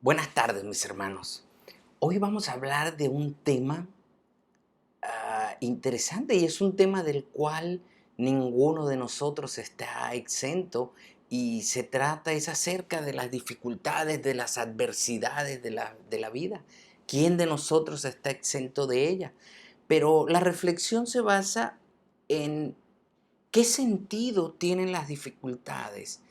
Buenas tardes, mis hermanos. Hoy vamos a hablar de un tema interesante y es un tema del cual ninguno de nosotros está exento y se trata, es acerca de las dificultades, de las adversidades de la vida. ¿Quién de nosotros está exento de ella? Pero la reflexión se basa en ¿qué sentido tienen las dificultades?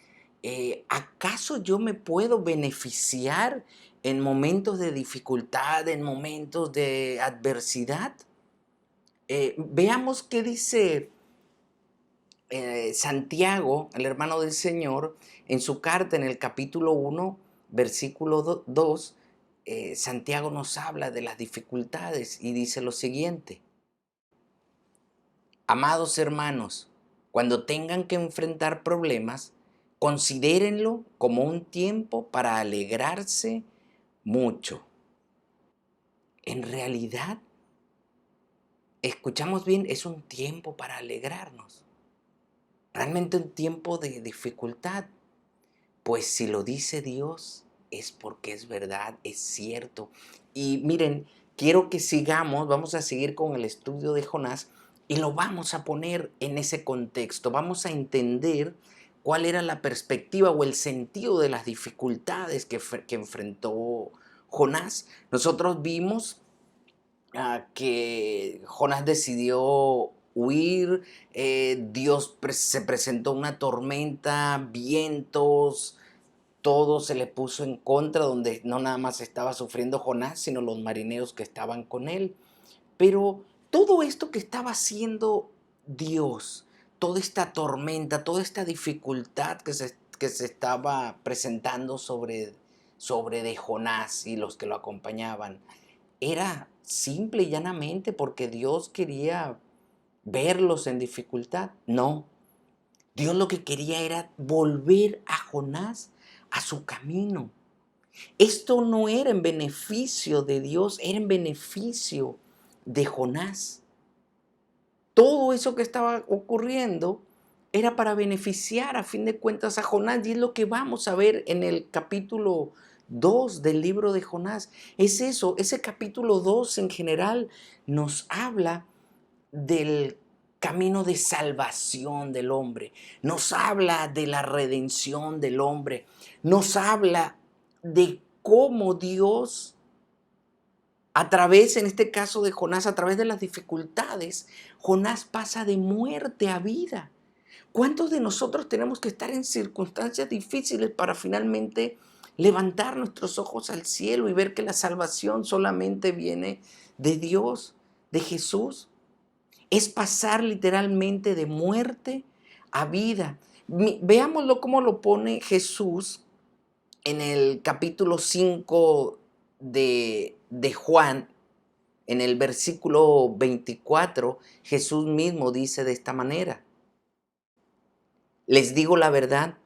¿Acaso yo me puedo beneficiar en momentos de dificultad, en momentos de adversidad? Veamos qué dice Santiago, el hermano del Señor, en su carta en el capítulo 1, versículo 2. Santiago nos habla de las dificultades y dice lo siguiente: Amados hermanos, cuando tengan que enfrentar problemas, considérenlo como un tiempo para alegrarse mucho. En realidad, escuchamos bien, es un tiempo para alegrarnos. Realmente un tiempo de dificultad. Pues si lo dice Dios, es porque es verdad, es cierto. Y miren, quiero que sigamos, vamos a seguir con el estudio de Jonás y lo vamos a poner en ese contexto. Vamos a entender cuál era la perspectiva o el sentido de las dificultades que enfrentó Jonás. Nosotros vimos que Jonás decidió huir, se presentó una tormenta, vientos, todo se le puso en contra, donde no nada más estaba sufriendo Jonás, sino los marineros que estaban con él. Pero todo esto que estaba haciendo Dios, toda esta tormenta, toda esta dificultad que se estaba presentando sobre de Jonás y los que lo acompañaban, era simple y llanamente porque Dios quería verlos en dificultad. No, Dios lo que quería era volver a Jonás a su camino. Esto no era en beneficio de Dios, era en beneficio de Jonás. Todo eso que estaba ocurriendo era para beneficiar a fin de cuentas a Jonás, y es lo que vamos a ver en el capítulo 2 del libro de Jonás. Es eso, ese capítulo 2 en general nos habla del camino de salvación del hombre, nos habla de la redención del hombre, nos habla de cómo Dios, a través, en este caso de Jonás, a través de las dificultades, Jonás pasa de muerte a vida. ¿Cuántos de nosotros tenemos que estar en circunstancias difíciles para finalmente levantar nuestros ojos al cielo y ver que la salvación solamente viene de Dios, de Jesús? Es pasar literalmente de muerte a vida. Veámoslo cómo lo pone Jesús en el capítulo 5 de Juan, en el versículo 24. Jesús mismo dice de esta manera: les digo la verdad,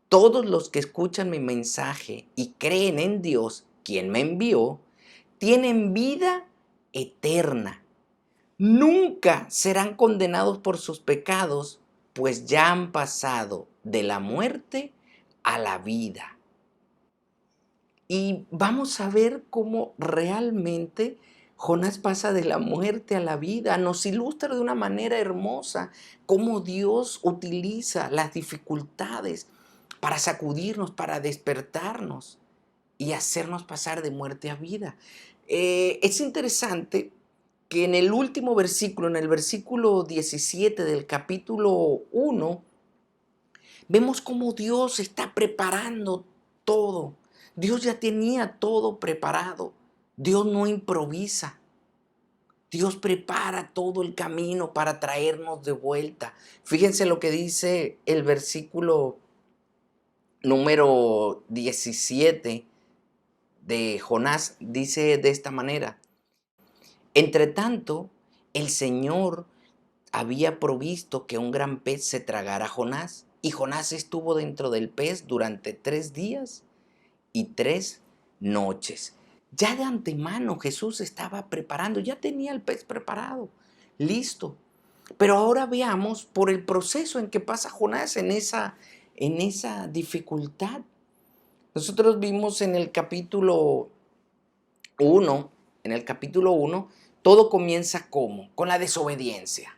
todos los que escuchan mi mensaje y creen en Dios, quien me envió, tienen vida eterna. Nunca serán condenados por sus pecados, pues ya han pasado de la muerte a la vida. Y vamos a ver cómo realmente Jonás pasa de la muerte a la vida. Nos ilustra de una manera hermosa cómo Dios utiliza las dificultades para sacudirnos, para despertarnos y hacernos pasar de muerte a vida. Es interesante que en el último versículo, en el versículo 17 del capítulo 1, vemos cómo Dios está preparando todo. Dios ya tenía todo preparado. Dios no improvisa. Dios prepara todo el camino para traernos de vuelta. Fíjense lo que dice el versículo número 17 de Jonás. Dice de esta manera: entre tanto, el Señor había provisto que un gran pez se tragara a Jonás, y Jonás estuvo dentro del pez durante 3 días y 3 noches. Ya de antemano Jesús estaba preparando, ya tenía el pez preparado, listo. Pero ahora veamos por el proceso en que pasa Jonás en esa dificultad. Nosotros vimos en el capítulo uno, todo comienza ¿cómo? Con la desobediencia.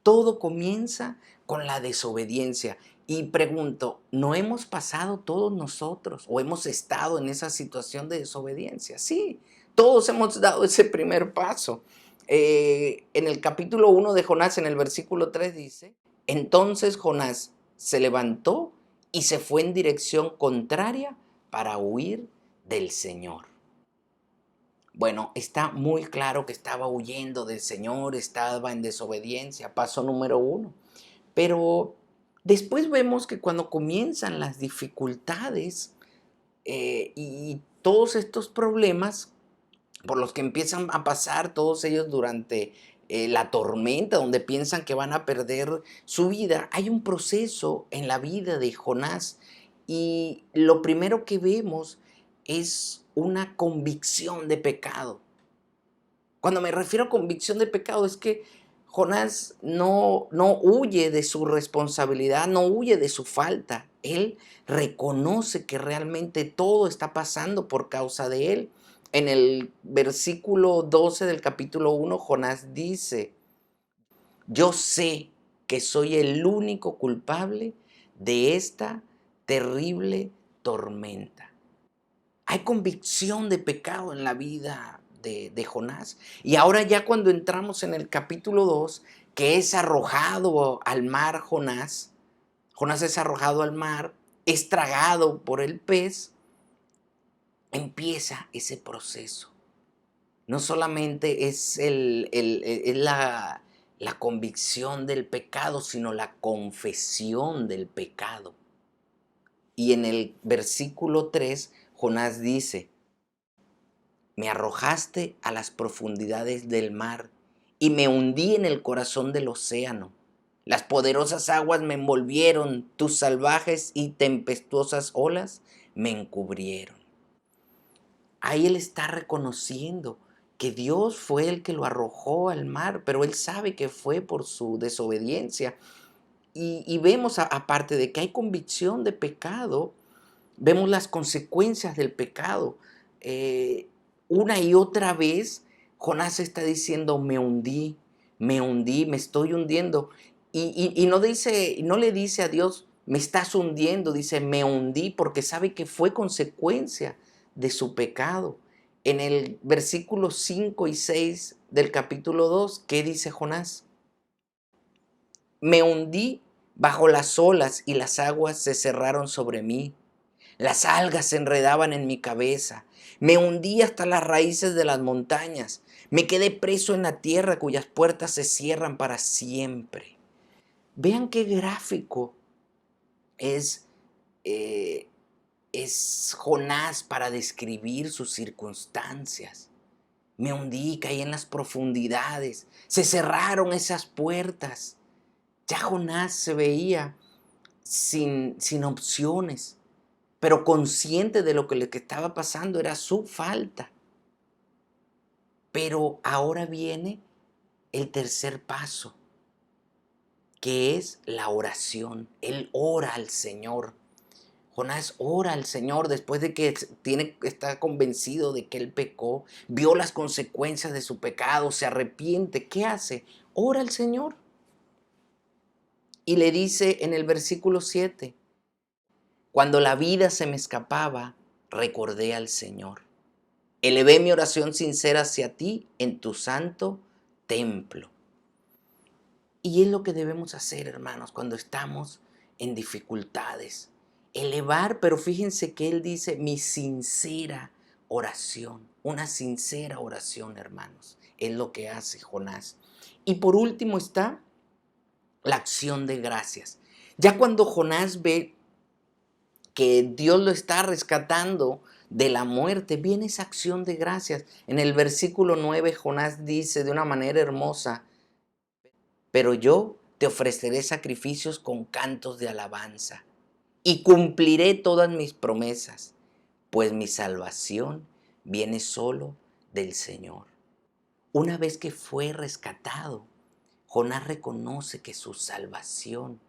Todo comienza con la desobediencia. Y pregunto, ¿no hemos pasado todos nosotros o hemos estado en esa situación de desobediencia? Sí, todos hemos dado ese primer paso. En el capítulo uno de Jonás, en el versículo 3 dice, entonces Jonás se levantó y se fue en dirección contraria para huir del Señor. Bueno, está muy claro que estaba huyendo del Señor, estaba en desobediencia, paso número uno. Pero después vemos que cuando comienzan las dificultades y todos estos problemas por los que empiezan a pasar todos ellos durante la tormenta, donde piensan que van a perder su vida, hay un proceso en la vida de Jonás y lo primero que vemos es una convicción de pecado. Cuando me refiero a convicción de pecado es que Jonás no huye de su responsabilidad, no huye de su falta. Él reconoce que realmente todo está pasando por causa de él. En el versículo 12 del capítulo uno, Jonás dice, yo sé que soy el único culpable de esta terrible tormenta. Hay convicción de pecado en la vida de Jonás. Y ahora ya cuando entramos en el capítulo 2, que es arrojado al mar Jonás, Jonás es arrojado al mar, es tragado por el pez, empieza ese proceso. No solamente es la convicción del pecado, sino la confesión del pecado. Y en el versículo 3, Jonás dice, me arrojaste a las profundidades del mar y me hundí en el corazón del océano. Las poderosas aguas me envolvieron, tus salvajes y tempestuosas olas me encubrieron. Ahí él está reconociendo que Dios fue el que lo arrojó al mar, pero él sabe que fue por su desobediencia. Y vemos, aparte de que hay convicción de pecado, vemos las consecuencias del pecado. Una y otra vez, Jonás está diciendo, me hundí, me estoy hundiendo. Y no dice, no le dice a Dios, me estás hundiendo, dice, me hundí, porque sabe que fue consecuencia de su pecado. En el versículo 5 y 6 del capítulo 2, ¿qué dice Jonás? Me hundí bajo las olas y las aguas se cerraron sobre mí. Las algas se enredaban en mi cabeza. Me hundí hasta las raíces de las montañas. Me quedé preso en la tierra cuyas puertas se cierran para siempre. Vean qué gráfico es, eh, es Jonás para describir sus circunstancias. Me hundí, caí en las profundidades. Se cerraron esas puertas. Ya Jonás se veía sin opciones, pero consciente de lo que le estaba pasando era su falta. Pero ahora viene el tercer paso, que es la oración. Él ora al Señor. Jonás ora al Señor después de que está convencido de que él pecó, vio las consecuencias de su pecado, se arrepiente. ¿Qué hace? Ora al Señor. Y le dice en el versículo 7, cuando la vida se me escapaba, recordé al Señor. Elevé mi oración sincera hacia ti en tu santo templo. Y es lo que debemos hacer, hermanos, cuando estamos en dificultades. Elevar, pero fíjense que él dice mi sincera oración. Una sincera oración, hermanos. Es lo que hace Jonás. Y por último está la acción de gracias. Ya cuando Jonás ve que Dios lo está rescatando de la muerte, viene esa acción de gracias. En el versículo 9, Jonás dice de una manera hermosa, pero yo te ofreceré sacrificios con cantos de alabanza y cumpliré todas mis promesas, pues mi salvación viene solo del Señor. Una vez que fue rescatado, Jonás reconoce que su salvación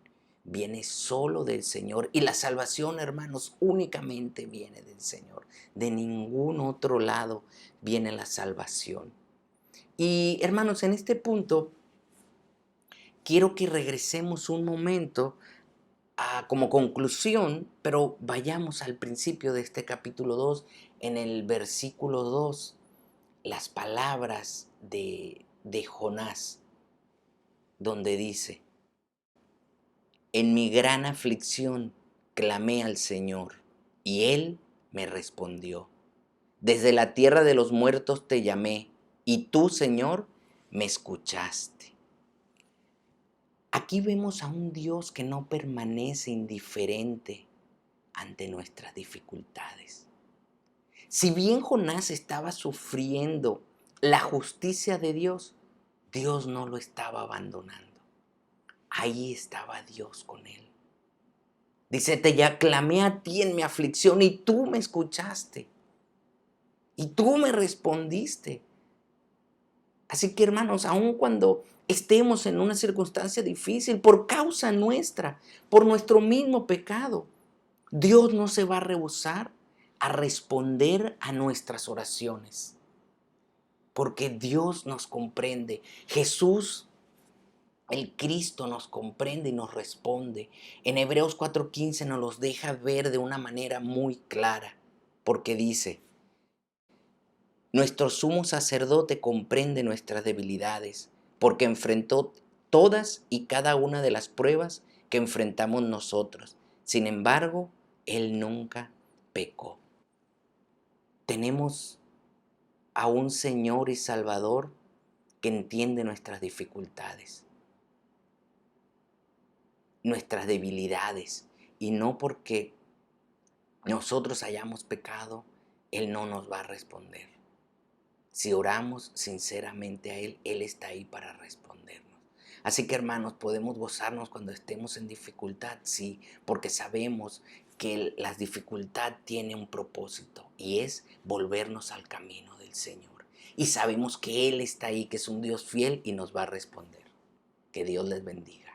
viene solo del Señor. Y la salvación, hermanos, únicamente viene del Señor. De ningún otro lado viene la salvación. Y hermanos, en este punto quiero que regresemos un momento como conclusión, pero vayamos al principio de este capítulo 2, en el versículo 2, las palabras de Jonás, donde dice: en mi gran aflicción clamé al Señor, y Él me respondió. Desde la tierra de los muertos te llamé, y tú, Señor, me escuchaste. Aquí vemos a un Dios que no permanece indiferente ante nuestras dificultades. Si bien Jonás estaba sufriendo la justicia de Dios, Dios no lo estaba abandonando. Ahí estaba Dios con él. Dice, te ya clamé a ti en mi aflicción y tú me escuchaste. Y tú me respondiste. Así que, hermanos, aun cuando estemos en una circunstancia difícil por causa nuestra, por nuestro mismo pecado, Dios no se va a rehusar a responder a nuestras oraciones. Porque Dios nos comprende. Jesús, el Cristo, nos comprende y nos responde. En Hebreos 4:15 nos los deja ver de una manera muy clara. Porque dice: nuestro sumo sacerdote comprende nuestras debilidades, porque enfrentó todas y cada una de las pruebas que enfrentamos nosotros. Sin embargo, Él nunca pecó. Tenemos a un Señor y Salvador que entiende nuestras dificultades, nuestras debilidades, y no porque nosotros hayamos pecado, Él no nos va a responder. Si oramos sinceramente a Él, Él está ahí para respondernos. Así que, hermanos, podemos gozarnos cuando estemos en dificultad, sí, porque sabemos que la dificultad tiene un propósito y es volvernos al camino del Señor. Y sabemos que Él está ahí, que es un Dios fiel y nos va a responder. Que Dios les bendiga.